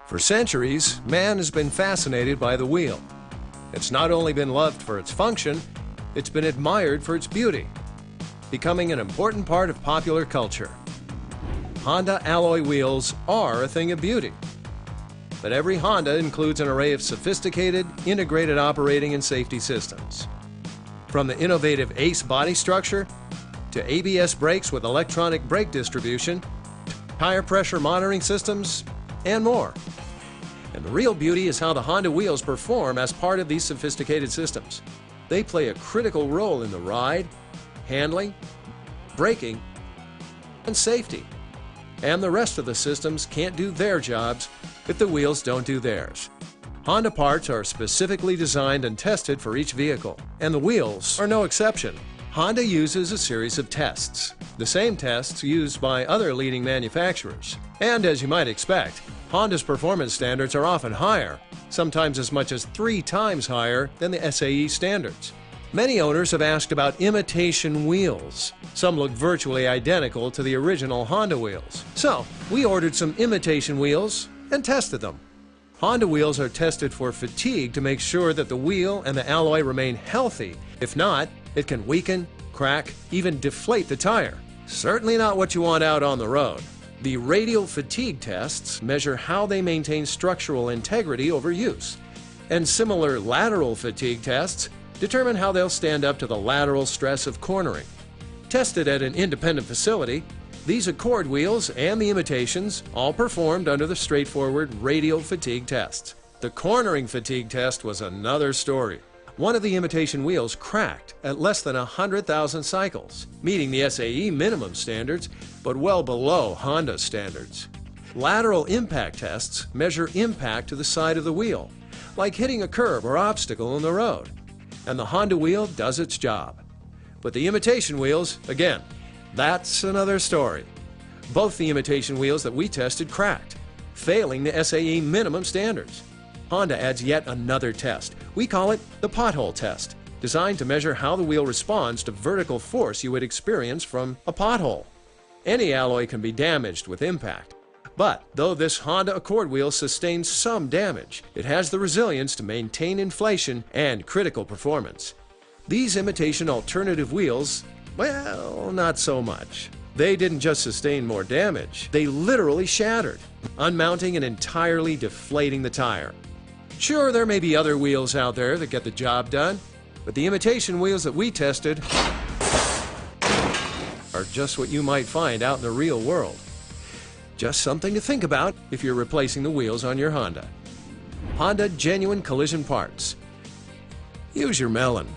For centuries, man has been fascinated by the wheel. It's not only been loved for its function, it's been admired for its beauty, becoming an important part of popular culture. Honda alloy wheels are a thing of beauty. But every Honda includes an array of sophisticated, integrated operating and safety systems. From the innovative ACE body structure, to ABS brakes with electronic brake distribution, tire pressure monitoring systems, and more. And the real beauty is how the Honda wheels perform as part of these sophisticated systems. They play a critical role in the ride, handling, braking, and safety. And the rest of the systems can't do their jobs if the wheels don't do theirs. Honda parts are specifically designed and tested for each vehicle, and the wheels are no exception. Honda uses a series of tests, the same tests used by other leading manufacturers. And as you might expect, Honda's performance standards are often higher, sometimes as much as 3 times higher than the SAE standards. Many owners have asked about imitation wheels. Some look virtually identical to the original Honda wheels. So, we ordered some imitation wheels and tested them. Honda wheels are tested for fatigue to make sure that the wheel and the alloy remain healthy. If not, it can weaken, crack, even deflate the tire. Certainly not what you want out on the road. The radial fatigue tests measure how they maintain structural integrity over use. And similar lateral fatigue tests determine how they'll stand up to the lateral stress of cornering. Tested at an independent facility, these Accord wheels and the imitations all performed under the straightforward radial fatigue tests. The cornering fatigue test was another story. One of the imitation wheels cracked at less than 100,000 cycles, meeting the SAE minimum standards, but well below Honda standards. Lateral impact tests measure impact to the side of the wheel, like hitting a curb or obstacle in the road. And the Honda wheel does its job. But the imitation wheels, again, that's another story. Both the imitation wheels that we tested cracked, failing the SAE minimum standards. Honda adds yet another test. We call it the pothole test, designed to measure how the wheel responds to vertical force you would experience from a pothole. Any alloy can be damaged with impact. But though this Honda Accord wheel sustains some damage, it has the resilience to maintain inflation and critical performance. These imitation alternative wheels, well, not so much. They didn't just sustain more damage, they literally shattered, unmounting and entirely deflating the tire. Sure, there may be other wheels out there that get the job done, but the imitation wheels that we tested are just what you might find out in the real world. Just something to think about if you're replacing the wheels on your Honda. Honda Genuine Collision Parts. Use your melon.